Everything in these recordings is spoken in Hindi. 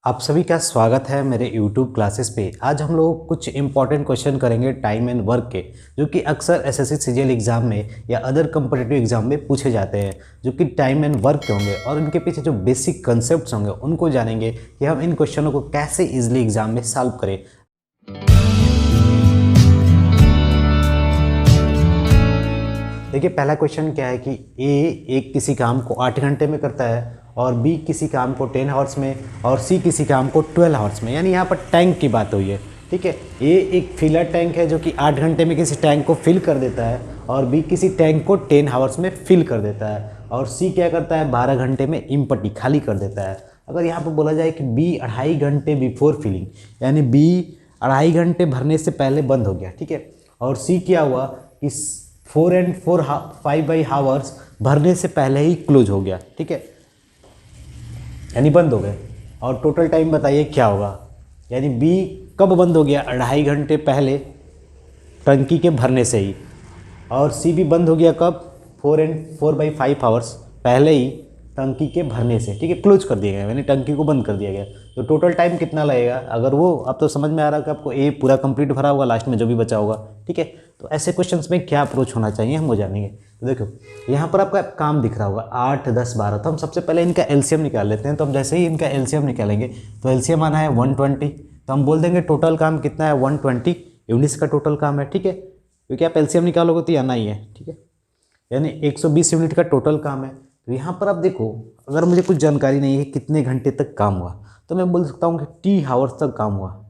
आप सभी का स्वागत है मेरे YouTube क्लासेस पे। आज हम लोग कुछ इंपॉर्टेंट क्वेश्चन करेंगे टाइम एंड वर्क के, जो कि अक्सर एसएससी सीजीएल एग्जाम में या अदर कम्पिटिटिव एग्जाम में पूछे जाते हैं, जो कि टाइम एंड वर्क के होंगे और उनके पीछे जो बेसिक कंसेप्ट्स होंगे उनको जानेंगे कि हम इन क्वेश्चनों को कैसे ईजिली एग्जाम में सॉल्व करें। देखिए, पहला क्वेश्चन क्या है कि एक किसी काम को 8 घंटे में करता है और बी किसी काम को 10 आवर्स में और सी किसी काम को 12 आवर्स में। यानी यहाँ पर टैंक की बात हुई है, ठीक है। ए एक फिलर टैंक है जो कि 8 घंटे में किसी टैंक को फिल कर देता है और बी किसी टैंक को 10 आवर्स में फिल कर देता है और सी क्या करता है 12 घंटे में इम्पटी खाली कर देता है। अगर यहाँ पर बोला जाए कि बी 2.5 घंटे बिफोर फिलिंग, यानी बी 2.5 घंटे भरने से पहले बंद हो गया, ठीक है। और सी क्या हुआ कि 4 and 5 आवर्स भरने से पहले ही क्लोज हो गया, ठीक है, यानी बंद हो गए। और टोटल टाइम बताइए क्या होगा, यानी बी कब बंद हो गया 2.5 घंटे पहले टंकी के भरने से ही, और सी भी बंद हो गया कब 4 and 4/5 आवर्स पहले ही टंकी के भरने से, ठीक है, क्लोज कर दिया गया, यानी टंकी को बंद कर दिया गया। तो टोटल टाइम कितना लगेगा, अगर वो अब तो समझ में आ रहा है कि आपको ए पूरा कंप्लीट भरा होगा, लास्ट में जो भी बचा होगा, ठीक है। तो ऐसे क्वेश्चंस में क्या अप्रोच होना चाहिए हम वो जानेंगे। तो देखो यहाँ पर आपका काम दिख रहा होगा 8, 10, 12। तो हम सबसे पहले इनका एलसीएम निकाल लेते हैं। तो हम जैसे ही इनका एलसीएम निकालेंगे तो एलसीएम आना है 120। तो हम बोल देंगे टोटल काम कितना है 120 यूनिट्स का टोटल काम है, ठीक है, क्योंकि आप एलसीएम निकालोगे तो आना ही है, ठीक है, यानी 120 यूनिट का टोटल काम है। तो यहाँ पर आप देखो, अगर मुझे कुछ जानकारी नहीं है कितने घंटे तक काम हुआ तो मैं बोल सकता हूँ कि टी आवर्स तक काम हुआ,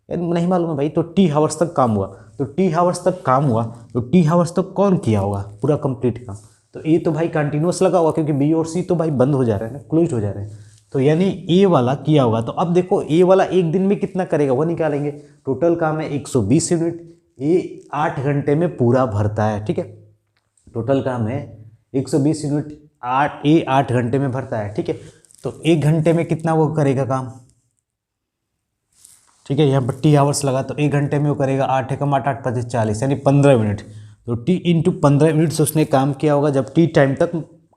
यानी नहीं मालूम है भाई, तो टी आवर्स तक काम हुआ। तो टी आवर्स तक काम हुआ तो टी आवर्स तक कौन किया होगा पूरा कंप्लीट काम, तो ए तो भाई कंटिन्यूस लगा हुआ, क्योंकि बी और सी तो भाई बंद हो जा रहे हैं ना, क्लोज हो जा रहे हैं। तो यानी ए वाला किया होगा। तो अब देखो ए वाला एक दिन में कितना करेगा वो निकालेंगे। टोटल काम है 120 यूनिट, ए 8 घंटे में पूरा भरता है, ठीक है। टोटल काम है 120 यूनिट, 8 घंटे में भरता है, ठीक है। तो 1 घंटे में कितना वो करेगा काम, ठीक है, यहाँ पर टी आवर्स लगा तो 1 घंटे में वो करेगा 8 एकम 8, 8 25 40, यानी 15 मिनट। तो टी इंटू 15 मिनट से उसने काम किया होगा जब टी टाइम तक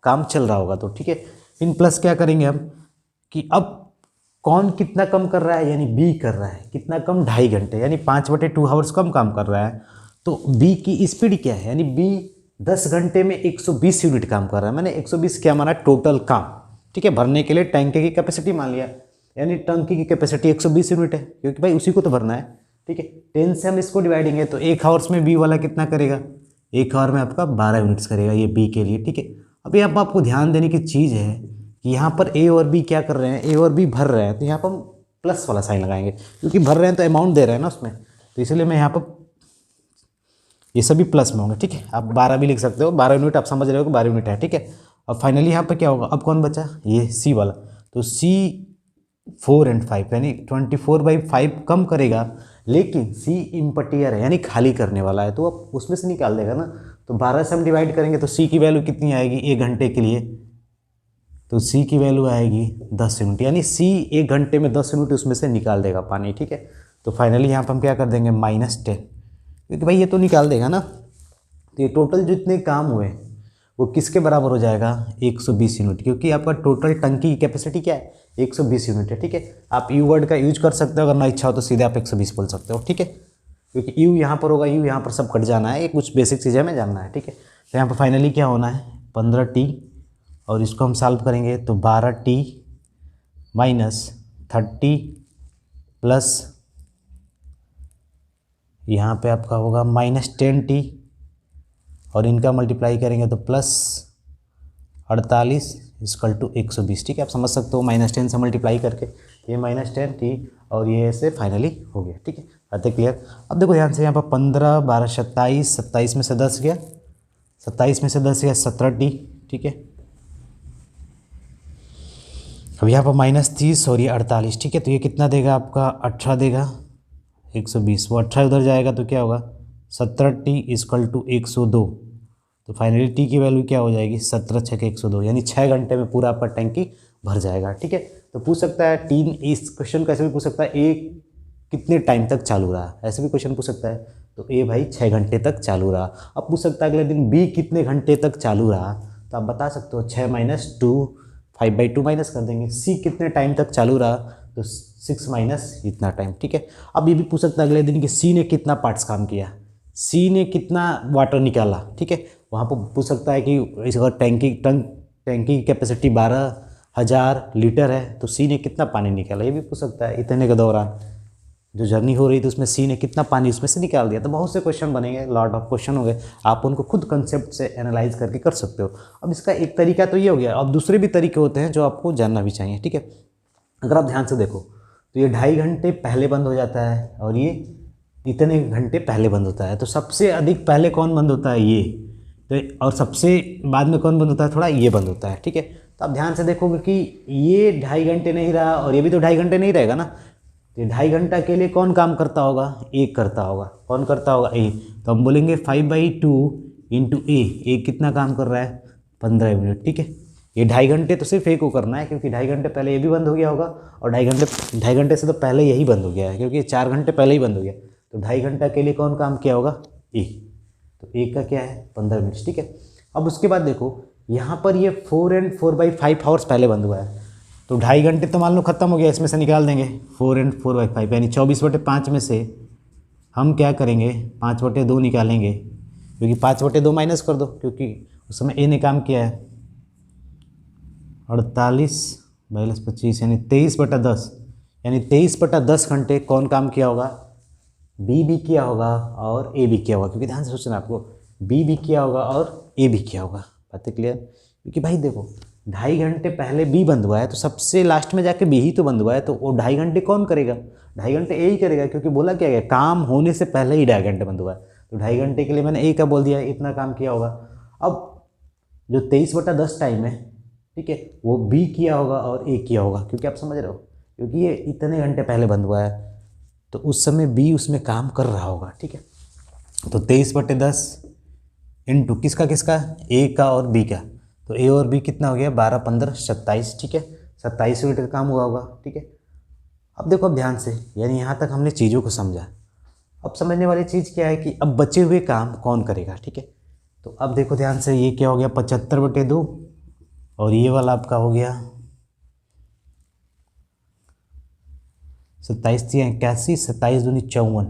काम चल रहा होगा, तो ठीक है। इन प्लस क्या करेंगे हम कि अब कौन कितना कम कर रहा है, यानी बी कर रहा है कितना कम 2.5 घंटे, यानी 5/2 आवर्स कम काम कर रहा है। तो बी की स्पीड क्या है, यानी बी 10 घंटे में 120 यूनिट काम कर रहा है। मैंने 120 क्या माना, टोटल काम, ठीक है, भरने के लिए टैंक की कैपेसिटी मान लिया, यानी टंकी की कैपेसिटी 120 यूनिट है, क्योंकि भाई उसी को तो भरना है, ठीक है। 10 से हम इसको डिवाइडेंगे तो 1 आवर्स में बी वाला कितना करेगा, 1 आवर में आपका 12 यूनिट्स करेगा ये बी के लिए, ठीक है। अभी यहाँ पर आपको ध्यान देने की चीज़ है कि यहाँ पर ए और बी क्या कर रहे हैं, ए और बी भर रहे हैं, तो यहाँ पर हम प्लस वाला साइन लगाएंगे, क्योंकि भर रहे हैं तो अमाउंट दे रहे हैं ना उसमें, तो इसलिए मैं यहाँ पर ये सभी प्लस में होंगे, ठीक है। आप 12 भी लिख सकते हो, 12 यूनिट आप समझ रहे हो कि 12 यूनिट है, ठीक है। और फाइनली यहाँ पर क्या होगा, अब कौन बचा, ये सी वाला। तो सी 4 and 5 यानी 24/5 कम करेगा, लेकिन सी इम्पटियर है यानी खाली करने वाला है, तो अब उसमें से निकाल देगा ना। तो 12 से हम डिवाइड करेंगे तो सी की वैल्यू कितनी आएगी 1 घंटे के लिए, तो सी की वैल्यू आएगी 10 यूनिट, यानी सी 1 घंटे में 10 यूनिट उसमें से निकाल देगा पानी, ठीक है। तो फाइनली यहाँ पर हम क्या कर देंगे -10, क्योंकि भाई ये तो निकाल देगा ना। तो ये टोटल जितने काम हुए वो किसके बराबर हो जाएगा 120 यूनिट, क्योंकि आपका टोटल टंकी की कैपेसिटी क्या है 120 यूनिट है, ठीक है। आप यू वर्ड का यूज कर सकते हो, अगर ना इच्छा हो तो सीधे आप 120 बोल सकते हो, ठीक है, क्योंकि यू यहाँ पर होगा, यू यहाँ पर सब कट जाना है, ये कुछ बेसिक चीज़ें हमें जानना है, ठीक है। तो यहाँ पर फाइनली क्या होना है 15T, और इसको हम सॉल्व करेंगे तो 12T - 30 प्लस यहाँ पे आपका होगा -10T, और इनका मल्टीप्लाई करेंगे तो +48 = 120, ठीक है। आप समझ सकते हो -10 से मल्टीप्लाई करके ये -10T और ये ऐसे फाइनली हो गया, ठीक है। बातें क्लियर। अब देखो ध्यान से, यहाँ पर 15, 12, 27, 27 में से 10 गया, 27 में से 10 गया 17T, ठीक है। अब यहाँ पर -30 और ये 48, ठीक है। तो ये कितना देगा आपका 18 देगा, 120, वो 18 उधर जाएगा तो क्या होगा 17T = 102। तो फाइनली टी की वैल्यू क्या हो जाएगी 17 × 6 = 102, यानी 6 घंटे में पूरा आपका टैंकी भर जाएगा, ठीक है। तो पूछ सकता है तीन, इस क्वेश्चन को ऐसे भी पूछ सकता है ए कितने टाइम तक चालू रहा, ऐसे भी क्वेश्चन पूछ सकता है। तो ए भाई 6 घंटे तक चालू रहा। अब पूछ सकता है अगले दिन बी कितने घंटे तक चालू रहा, तो आप बता सकते हो 6 - 2 5/2 माइनस कर देंगे। सी कितने टाइम तक चालू रहा, तो 6 माइनस इतना टाइम, ठीक है। अब ये भी पूछ सकता है अगले दिन कि सी ने कितना पार्ट्स काम किया, सी ने कितना वाटर निकाला, ठीक है। वहाँ पर पूछ सकता है कि इस अगर टैंकी की कैपेसिटी 12,000 लीटर है तो सी ने कितना पानी निकाला, ये भी पूछ सकता है। इतने के दौरान जो जर्नी हो रही थी उसमें सी ने कितना पानी उसमें से निकाल दिया। तो बहुत से क्वेश्चन बनेंगे, लॉट ऑफ क्वेश्चन होंगे, आप उनको खुद कंसेप्ट से एनालाइज करके कर सकते हो। अब इसका एक तरीका तो ये हो गया, अब दूसरे भी तरीके होते हैं जो आपको जानना भी चाहिए, ठीक है। अगर आप ध्यान से देखो तो ये 2.5 घंटे पहले बंद हो जाता है और ये इतने घंटे पहले बंद होता है। तो सबसे अधिक पहले कौन बंद होता है, ये, तो और सबसे बाद में कौन बंद होता है, थोड़ा ये बंद होता है, ठीक है। तो आप ध्यान से देखोगे कि ये 2.5 घंटे नहीं रहा और ये भी तो 2.5 घंटे नहीं रहेगा ना। तो 2.5 घंटा के लिए कौन काम करता होगा, ए करता होगा। कौन करता होगा, ए। तो हम बोलेंगे 5/2 इंटू ए कितना काम कर रहा है, 15 मिनट, ठीक है। ये 2.5 घंटे तो सिर्फ ए को करना है क्योंकि 2.5 घंटे पहले ये भी बंद हो गया होगा और 2.5 घंटे से तो पहले यही बंद हो गया है क्योंकि 4 घंटे पहले ही बंद हो गया। तो 2.5 घंटा के लिए कौन काम किया होगा, ए। तो ए का क्या है, 15 मिनट, ठीक है। अब उसके बाद देखो यहाँ पर ये 4 and 4/5 आवर्स पहले बंद हुआ है। तो 2.5 घंटे तो मान लो खत्म हो गया, इसमें से निकाल देंगे 4 and 4/5 यानी 24/5 में से हम क्या करेंगे, 5/2 निकालेंगे क्योंकि 5/2 माइनस कर दो क्योंकि उस समय ए ने काम किया है 48 - 25 यानी 23/10 यानी 23/10 घंटे कौन काम किया होगा, बी भी किया होगा और ए भी किया होगा। क्योंकि ध्यान से सोचना आपको, बी भी किया होगा और ए भी किया होगा। बातें क्लियर? क्योंकि भाई देखो 2.5 घंटे पहले बी बंद हुआ है तो सबसे लास्ट में जाके बी ही तो बंद हुआ है। तो वो 2.5 घंटे कौन करेगा, 2.5 घंटे ए ही करेगा क्योंकि बोला क्या गया, काम होने से पहले ही 2.5 घंटे बंद हुआ है। तो 2.5 घंटे के लिए मैंने ए का बोल दिया, इतना काम किया होगा। अब जो 23/10 टाइम है, ठीक है, वो बी किया होगा और ए किया होगा क्योंकि आप समझ रहे हो, क्योंकि ये इतने घंटे पहले बंद हुआ है तो उस समय बी उसमें काम कर रहा होगा, ठीक है। तो 23/10 इंटू किसका, ए का और बी का। तो ए और बी कितना हो गया, 12, 15, 27, ठीक है। 27 मिनट का काम हुआ होगा, ठीक है। अब देखो, अब ध्यान से, यानी यहाँ तक हमने चीज़ों को समझा। अब समझने वाली चीज़ क्या है कि अब बचे हुए काम कौन करेगा, ठीक है। तो अब देखो ध्यान से, ये क्या हो गया, 75/2 और ये वाला आपका हो गया 27 × 81, 27 दूनी 54,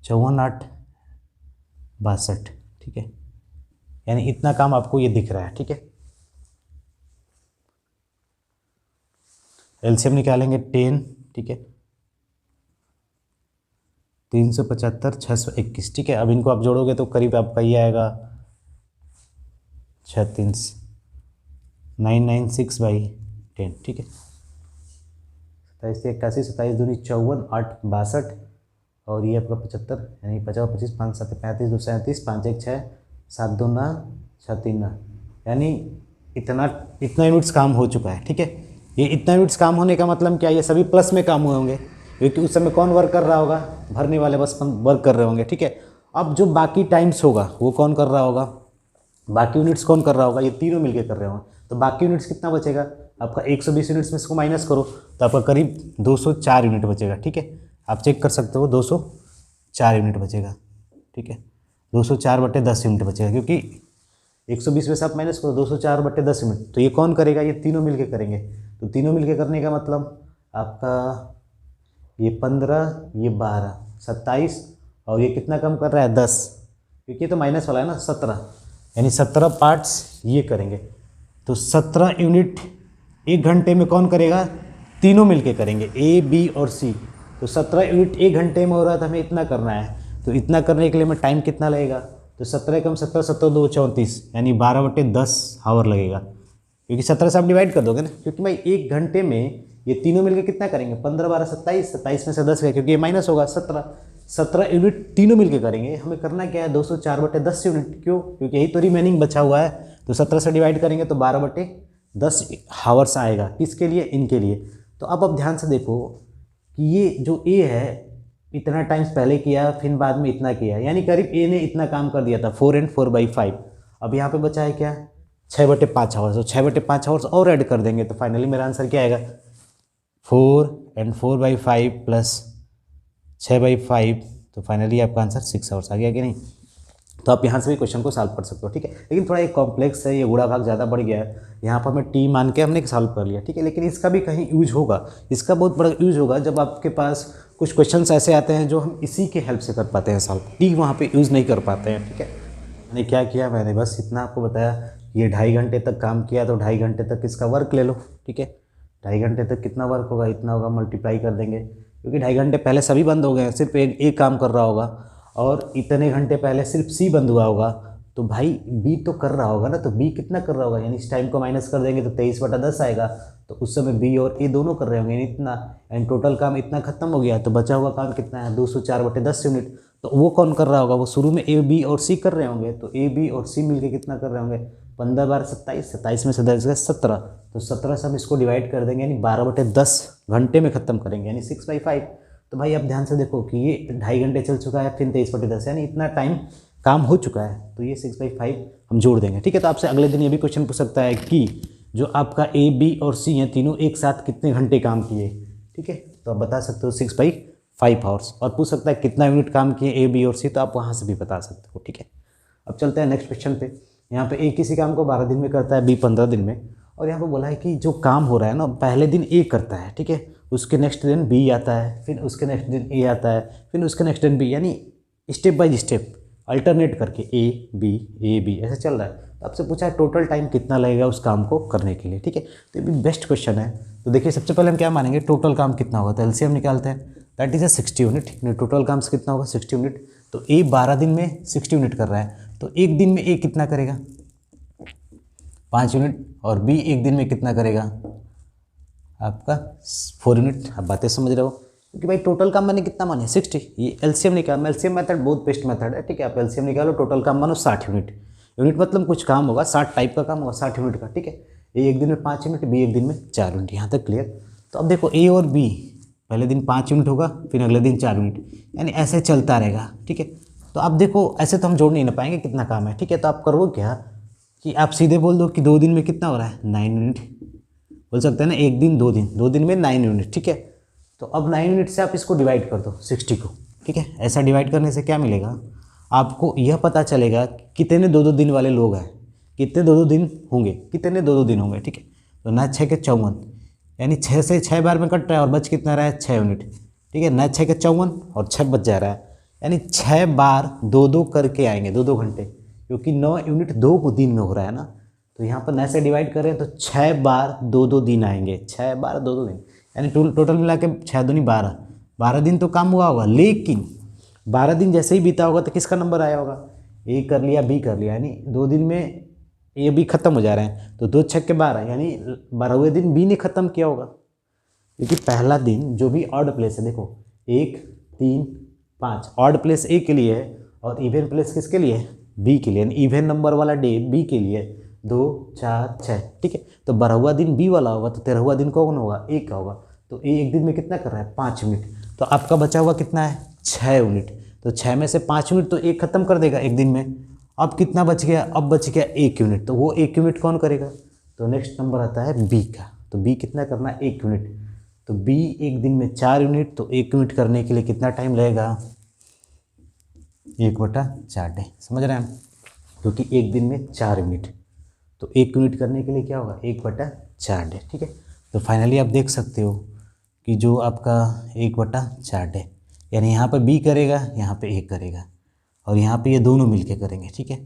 54 8 62, ठीक है। यानी इतना काम आपको ये दिख रहा है, ठीक है। एलसीएम निकालेंगे 10, ठीक है, 375, 621, ठीक है। अब इनको आप जोड़ोगे तो करीब आपका ये आएगा 36, 996/10, ठीक है। 27 × 81, 27 दूनी 54, 8 62 और ये आपका 75 यानी 50, 25, 5 7 35, 2 37, 5 1 6, 7 2 9, 6 3 9, यानी इतना यूनिट्स काम हो चुका है, ठीक है। ये इतना यूनिट्स काम होने का मतलब क्या, ये सभी प्लस में काम हुए होंगे क्योंकि उस समय कौन वर्क कर रहा होगा, भरने वाले बस वर्क कर रहे होंगे, ठीक है। अब जो बाकी टाइम्स होगा वो कौन कर रहा होगा, बाकी यूनिट्स कौन कर रहा होगा, ये तीनों मिलकर कर रहे होंगे। तो बाकी यूनिट्स कितना बचेगा आपका, 120 यूनिट्स में इसको माइनस करो तो आपका करीब 204 यूनिट बचेगा, ठीक है। आप चेक कर सकते हो, 204 यूनिट बचेगा, ठीक है। 204/10 यूनिट बचेगा क्योंकि 120 में से आप माइनस करो 204/10 यूनिट। तो ये कौन करेगा, ये तीनों मिलके करेंगे। तो तीनों मिलके करने का मतलब आपका ये 15, ये 12, 27 और ये कितना कम कर रहा है, 10, क्योंकि ये तो माइनस वाला है ना, 17, यानी 17 पार्ट्स ये करेंगे। तो 17 यूनिट 1 घंटे में कौन करेगा, तीनों मिलके करेंगे, ए बी और सी। तो 17 यूनिट 1 घंटे में हो रहा है तो हमें इतना करना है। तो इतना करने के लिए हमें टाइम कितना लगेगा, तो 17 कम 17, 17 2 34 यानी 12/10 आवर लगेगा क्योंकि 17 से आप डिवाइड कर दोगे ना, क्योंकि भाई 1 घंटे में ये तीनों मिलकर कितना करेंगे, 15 12 27, 27 में से 10 गए क्योंकि ये माइनस होगा, 17 यूनिट तीनों मिलकर करेंगे। हमें करना क्या है, 204/10 यूनिट, क्यों, क्योंकि यही तो रिमेनिंग बचा हुआ है। तो 17 से डिवाइड करेंगे तो 12/10 हावर्स आएगा, किसके लिए, इनके लिए। तो अब आप ध्यान से देखो कि ये जो ए है इतना टाइम्स पहले किया फिर बाद में इतना किया, यानी करीब ए ने इतना काम कर दिया था 4 and 4/5। अब यहाँ पे बचा है क्या, 6/5 आवर्स। तो 6/5 आवर्स और ऐड कर देंगे तो फाइनली मेरा आंसर क्या आएगा, 4 and 4/5 प्लस 6/5, तो फाइनली आपका आंसर 6 आवर्स आ गया कि नहीं। तो आप यहाँ से भी क्वेश्चन को सॉल्व कर सकते हो, ठीक है। लेकिन थोड़ा एक कॉम्प्लेक्स है, ये गुणा भाग ज़्यादा बढ़ गया है, यहाँ पर हमें टी मान के हमने सॉल्व कर लिया, ठीक है। लेकिन इसका भी कहीं यूज होगा, इसका बहुत बड़ा यूज होगा जब आपके पास कुछ क्वेश्चंस ऐसे आते हैं जो हम इसी के हेल्प से कर पाते हैं सॉल्व, टी वहाँ पे यूज़ नहीं कर पाते हैं, ठीक है। मैंने क्या किया, मैंने बस इतना आपको बताया, ये 2.5 घंटे तक काम किया तो 2.5 घंटे तक इसका वर्क ले लो, ठीक है। 2.5 घंटे तक कितना वर्क होगा, इतना होगा, मल्टीप्लाई कर देंगे, क्योंकि 2.5 घंटे पहले सभी बंद हो गए हैं, सिर्फ एक काम कर रहा होगा, और इतने घंटे पहले सिर्फ सी बंद हुआ होगा, तो भाई बी तो कर रहा होगा ना, तो बी कितना कर रहा होगा, यानी इस टाइम को माइनस कर देंगे तो 23/10 आएगा, तो उस समय बी और ए दोनों कर रहे होंगे, यानी इतना, एंड टोटल काम इतना खत्म हो गया, तो बचा हुआ काम कितना है, 204/10 यूनिट। तो वो कौन कर रहा होगा, वो शुरू में ए बी और सी कर रहे होंगे, तो ए बी और सी मिलके कितना कर रहे होंगे, 15 बार 27, 27 में से 10 गए 17, तो 17 से हम इसको डिवाइड कर देंगे, यानी 12/10 घंटे में ख़त्म करेंगे, यानी 6/5। तो भाई आप ध्यान से देखो कि ये 2.5 घंटे चल चुका है, फिर 23/10, यानी इतना टाइम काम हो चुका है, तो ये 6/5 हम जोड़ देंगे, ठीक है। तो आपसे अगले दिन ये भी क्वेश्चन पूछ सकता है कि जो आपका ए बी और सी हैं तीनों एक साथ कितने घंटे काम किए, ठीक है। तो आप बता सकते हो 6/5 आवर्स, और पूछ सकता है कितना यूनिट काम किए ए बी और सी, तो आप वहाँ से भी बता सकते हो, ठीक है। अब चलते हैं नेक्स्ट क्वेश्चन पे। यहाँ पे ए किसी काम को 12 दिन में करता है, बी 15 दिन में, और यहाँ पे बोला है कि जो काम हो रहा है ना, पहले दिन ए करता है, ठीक है, उसके नेक्स्ट दिन बी आता है, फिर उसके नेक्स्ट दिन ए आता है, फिर उसके नेक्स्ट दिन बी, यानी स्टेप बाय स्टेप अल्टरनेट करके ए बी ऐसे चल रहा है। तो आपसे पूछा है टोटल टाइम कितना लगेगा उस काम को करने के लिए, ठीक है। तो ये भी बेस्ट क्वेश्चन है। तो देखिए सबसे पहले हम क्या मानेंगे, टोटल काम कितना होगा, तो एलसीएम निकालते हैं, दैट इज़ 60 यूनिट, टोटल काम से कितना होगा 60 यूनिट। तो ए 12 दिन में 60 यूनिट कर रहा है, तो एक दिन में ए कितना करेगा 5 यूनिट, और बी एक दिन में कितना करेगा आपका 4 यूनिट। आप बातें समझ रहे हो, क्योंकि भाई टोटल काम मैंने कितना माने 60, ये एलसीएम निकाल, एलसीएम मेथड बहुत बेस्ट मेथड है, ठीक है। आप एलसीएम निकालो, टोटल काम मानो 60 यूनिट, यूनिट मतलब कुछ काम होगा 60 टाइप का काम होगा 60 यूनिट का, ठीक है। ए एक दिन में 5 यूनिट, बी एक दिन में 4 यूनिट, यहाँ तक क्लियर। तो अब देखो ए और बी पहले दिन 5 यूनिट होगा, फिर अगले दिन 4 यूनिट, यानी ऐसे चलता रहेगा, ठीक है। तो अब देखो ऐसे तो हम जोड़ नहीं ना पाएंगे कितना काम है, ठीक है। तो आप करो क्या कि आप सीधे बोल दो कि 2 दिन में कितना हो रहा है 9 यूनिट, बोल सकते हैं ना, एक दिन 2 दिन में 9 यूनिट, ठीक है। तो अब 9 यूनिट से आप इसको डिवाइड कर दो 60 को, ठीक है। ऐसा डिवाइड करने से क्या मिलेगा, आपको यह पता चलेगा कि कितने 2-2 दिन वाले लोग हैं, कितने 2-2 दिन होंगे, कितने 2-2 दिन होंगे, ठीक है। तो 9 6 के 54, यानी 6 से 6 बार में कट रहा है और बच कितना रहा है 6 यूनिट, ठीक है। 9 6 के 54 और 6 बच जा रहा है, यानी 6 बार 2-2 करके आएंगे 2-2 घंटे, क्योंकि 9 यूनिट 2 दिन में हो रहा है ना। तो यहाँ पर 9 से डिवाइड करें तो 6 बार 2-2 दिन आएंगे, 6 बार 2-2 दिन, यानी टोटल मिला के 6 दूनी 12 दिन तो काम हुआ होगा। लेकिन 12 दिन जैसे ही बीता होगा तो किसका नंबर आया होगा, ए कर लिया बी कर लिया, यानी 2 दिन में ए बी खत्म हो जा रहे हैं, तो 2 6 के 12, यानी 12वें दिन बी ने खत्म किया होगा, क्योंकि पहला दिन जो भी ऑड प्लेस है, देखो 1 3 5 ऑड प्लेस ए के लिए है, और इवन प्लेस किसके लिए है बी के लिए, यानी इवन नंबर वाला डे बी के लिए 2 4 6, ठीक है। तो 12वां दिन बी वाला होगा, तो 13वां दिन कौन होगा ए का होगा। तो ए एक दिन में कितना कर रहा है 5 यूनिट, तो आपका बचा हुआ कितना है 6 यूनिट, तो 6 में से 5 यूनिट तो एक खत्म कर देगा एक दिन में। अब कितना बच गया, अब बच गया 1 यूनिट, तो वो 1 यूनिट कौन करेगा, तो नेक्स्ट नंबर आता है बी का। तो बी कितना करना है 1 यूनिट, तो बी एक दिन में 4 यूनिट, तो 1 यूनिट करने के लिए कितना टाइम लगेगा 1/4 डे, समझ रहे हैं हम, क्योंकि एक दिन में 4 यूनिट, तो 1 यूनिट करने के लिए क्या होगा 1/4 डे, ठीक है। तो फाइनली आप देख सकते हो कि जो आपका 1/4 डे, यानी यहाँ पर बी करेगा, यहाँ पे ए करेगा, और यहाँ पे ये दोनों मिलके करेंगे, ठीक है।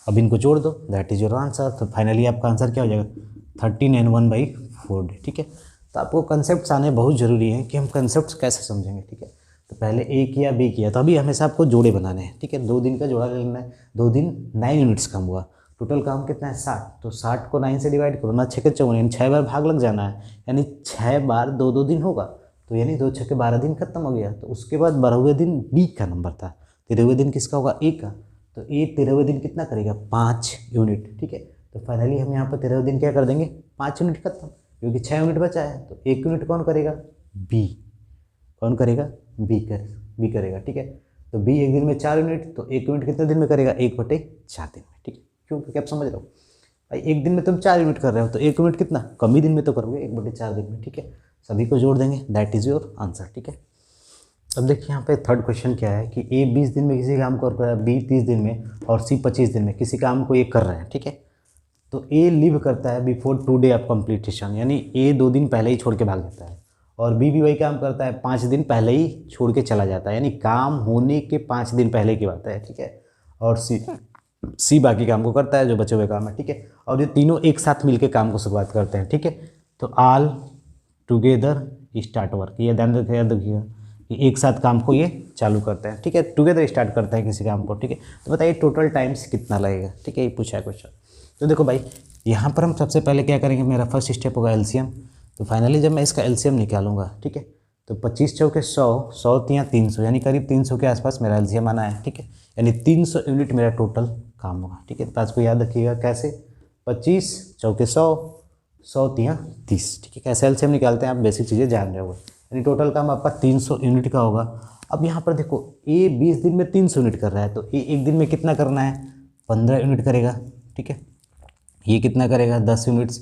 अब इनको जोड़ दो, दैट इज योर आंसर। तो फाइनली आपका आंसर क्या हो जाएगा 13 and 1/4 डे, ठीक है। तो आपको कंसेप्ट आने बहुत ज़रूरी है कि हम कंसेप्ट कैसे समझेंगे, ठीक है। तो पहले ए किया बी किया, तो अभी हमेशा आपको जोड़े बनाने हैं, ठीक है। 2 दिन का जोड़ा ले लेना है, 2 दिन 9 यूनिट्स काम हुआ, टोटल काम कितना है 60, तो 60 को 9 से डिवाइड करो, ना 6 के 54, यानी 6 बार भाग लग जाना है, यानी 6 बार 2-2 दिन होगा, तो यानी 2 6 के 12 दिन खत्म हो गया। तो उसके बाद 12वें दिन बी का नंबर था, 13वें दिन किसका होगा ए का, तो ए 13वें दिन कितना करेगा 5 यूनिट, ठीक है। तो फाइनली हम यहाँ पर 13वें दिन क्या कर देंगे 5 यूनिट खत्म, क्योंकि 6 यूनिट बचा है, तो 1 यूनिट कौन करेगा बी, कौन करेगा बी करेगा, ठीक है। तो बी एक दिन में 4 यूनिट, तो 1 यूनिट कितने दिन में करेगा 1/4 दिन में, ठीक है। क्यों, क्योंकि आप समझ रहे हो भाई, एक दिन में तुम 4 यूनिट कर रहे हो, तो 1 यूनिट कितना कम ही दिन में तो करोगे 1/4 दिन में, ठीक है। सभी को जोड़ देंगे, दैट इज योर आंसर, ठीक है। अब देखिए यहाँ पे थर्ड क्वेश्चन क्या है कि ए 20 दिन में किसी काम को कर रहा है, बी 30 दिन में और सी 25 दिन में किसी काम को ये कर रहे हैं, ठीक है। तो ए लीव करता है बिफोर 2 डे ऑफ कंप्लीटेशन, यानी ए 2 दिन पहले ही छोड़ के भाग जाता है, और बी भी वही काम करता है 5 दिन पहले ही छोड़ के चला जाता है, यानी काम होने के 5 दिन पहले की बात है, ठीक है। और सी बाकी काम को करता है जो बचे हुए काम है, ठीक है। और ये तीनों एक साथ मिलकर काम को शुरुआत करते हैं, ठीक है। तो ऑल टुगेदर स्टार्ट वर्क, ये ध्यान रखिएगा कि एक साथ काम को ये चालू करते हैं, ठीक है। टुगेदर स्टार्ट करते हैं किसी काम को, ठीक है। तो बताइए टोटल टाइम्स कितना लगेगा, ठीक है, ये पूछा है क्वेश्चन। तो देखो भाई यहाँ पर हम सबसे पहले क्या करेंगे, मेरा फर्स्ट स्टेप होगा एलसीएम। तो फाइनली जब मैं इसका एलसीएम निकालूंगा, ठीक है, तो 25 चौके 100, 100 तियाँ 300, यानी करीब 300 के आसपास मेरा एलसीएम आना है, ठीक है। यानी 300 यूनिट मेरा टोटल काम होगा, ठीक है। तो आज को याद रखिएगा कैसे, 25 चौके 100, 100 तियाँ 30, ठीक है। कैसे एलसीएम निकालते हैं आप बेसिक चीज़ें जान रहे होगे, यानी टोटल काम आपका 300 यूनिट का होगा। अब यहाँ पर देखो ए 20 दिन में 300 यूनिट कर रहा है, तो ए एक दिन में कितना करना है, 15 यूनिट करेगा, ठीक है। ये कितना करेगा 10 यूनिट्स,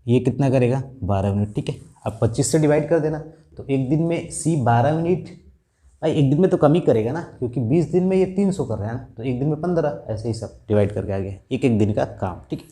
ये कितना करेगा 12 यूनिट, ठीक है। अब 25 से डिवाइड कर देना, तो एक दिन में सी 12 यूनिट, भाई एक दिन में तो कम ही करेगा ना, क्योंकि 20 दिन में ये 300 कर रहे हैं ना, तो एक दिन में 15, ऐसे ही सब डिवाइड करके आगे एक एक दिन का काम, ठीक है।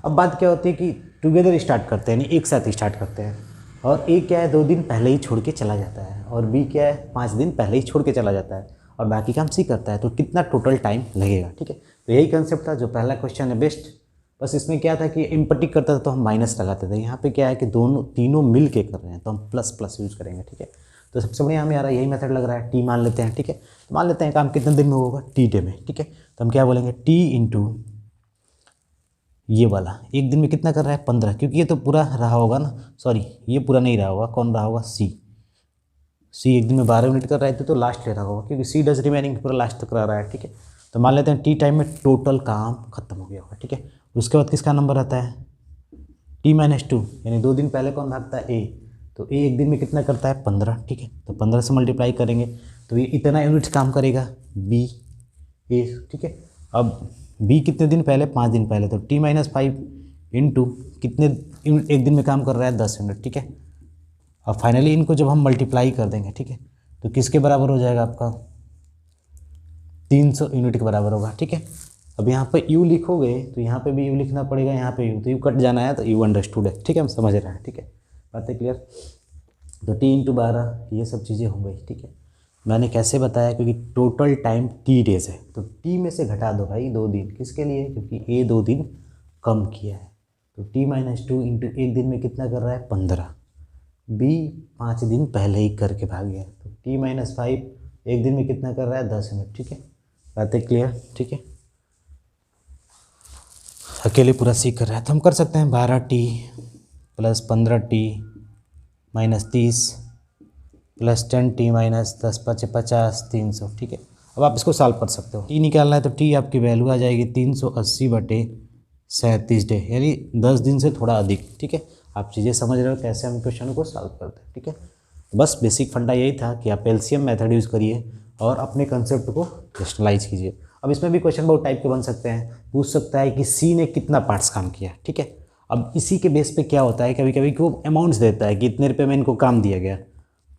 अब बात क्या होती है कि टुगेदर स्टार्ट करते हैं, यानी एक साथ स्टार्ट करते हैं, और ए क्या है 2 दिन पहले ही छोड़ के चला जाता है, और बी क्या है 5 दिन पहले ही छोड़ के चला जाता है, और बाकी काम सी करता है। तो कितना टोटल टाइम लगेगा, ठीक है। तो यही कंसेप्ट था जो पहला क्वेश्चन है बेस्ट। बस इसमें क्या था कि इम्पटिक करता था तो हम माइनस लगाते थे, यहाँ पे क्या है कि तीनों मिल के कर रहे हैं तो हम प्लस प्लस यूज़ करेंगे, ठीक है। तो सबसे बढ़िया हमें यार यही मेथड लग रहा है, टी मान लेते हैं, ठीक है। तो मान लेते हैं काम कितने दिन में होगा, टी डे में, ठीक है। तो हम क्या बोलेंगे, टी इंटू ये वाला एक दिन में कितना कर रहा है 15, क्योंकि ये तो पूरा रहा होगा ना, सॉरी ये पूरा नहीं रहा होगा, कौन रहा होगा सी एक दिन में 12 यूनिट कर रहा है तो लास्ट ले रहा होगा, क्योंकि सी डज रिमेनिंग पूरा लास्ट तक रह रहा है, ठीक है। तो मान लेते हैं टी टाइम में टोटल काम खत्म हो गया होगा, ठीक है। उसके बाद किसका नंबर आता है T-2, यानी 2 दिन पहले कौन भागता है ए, तो ए एक दिन में कितना करता है 15, ठीक है। तो 15 से मल्टीप्लाई करेंगे तो ये इतना यूनिट्स काम करेगा बी ए, ठीक है। अब बी कितने दिन पहले, 5 दिन पहले, तो T-5 इंटू कितने एक दिन में काम कर रहा है 10 यूनिट, ठीक है। अब फाइनली इनको जब हम मल्टीप्लाई कर देंगे, ठीक है, तो किसके बराबर हो जाएगा आपका 300 यूनिट के बराबर होगा, ठीक है। अब यहाँ पे u लिखोगे तो यहाँ पे भी u लिखना पड़ेगा, यहाँ पे u, तो u कट जाना है तो u अंडरस्टूड है, ठीक है, हम समझ रहे हैं, ठीक है, बातें क्लियर। तो t इंटू 12 ये सब चीज़ें हो गई, ठीक है। मैंने कैसे बताया, क्योंकि टोटल टाइम t डेज है, तो t में से घटा दो भाई 2 दिन, किसके लिए, क्योंकि a 2 दिन कम किया है, तो T-2 इंटू एक दिन में कितना कर रहा है 15, b 5 दिन पहले ही करके भाग गया, तो T-5 एक दिन में कितना कर रहा है 10 यूनिट, ठीक है, बातें क्लियर, ठीक है। अकेले पूरा सीख कर रहा है तो हम कर सकते हैं 12t plus 15t minus 30 plus 10t minus 10 5 50 300, ठीक है। अब आप इसको सॉल्व कर सकते हो, t निकालना है तो t आपकी वैल्यू आ जाएगी 380/37 डे, यानी 10 दिन से थोड़ा अधिक, ठीक है। आप चीज़ें समझ रहे हो कैसे हम क्वेश्चन को सॉल्व करते हैं, ठीक है। बस बेसिक फंडा यही था कि आप एलसीएम मेथड यूज़ करिए और अपने कंसेप्ट को क्रिस्टलाइज कीजिए। अब इसमें भी क्वेश्चन बहुत टाइप के बन सकते हैं, पूछ सकता है कि सी ने कितना पार्ट्स काम किया, ठीक है। अब इसी के बेस पे क्या होता है, कभी कभी वो अमाउंट्स देता है कि इतने रुपए में इनको काम दिया गया,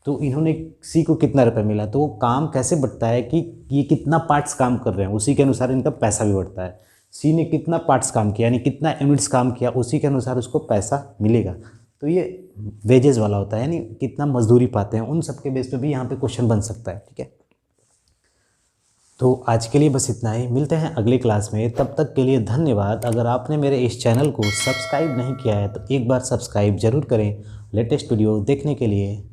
तो इन्होंने सी को कितना रुपये मिला, तो वो काम कैसे बढ़ता है कि ये कितना पार्ट्स काम कर रहे हैं उसी के अनुसार इनका पैसा भी बढ़ता है। सी ने कितना पार्ट्स काम किया यानी कितना यूनिट्स काम किया उसी के अनुसार उसको पैसा मिलेगा, तो ये वेजेस वाला होता है, यानी कितना मजदूरी पाते हैं उन सब के बेस पे भी यहाँ पे क्वेश्चन बन सकता है, ठीक है। तो आज के लिए बस इतना ही, मिलते हैं अगले क्लास में, तब तक के लिए धन्यवाद। अगर आपने मेरे इस चैनल को सब्सक्राइब नहीं किया है तो एक बार सब्सक्राइब जरूर करें लेटेस्ट वीडियो देखने के लिए।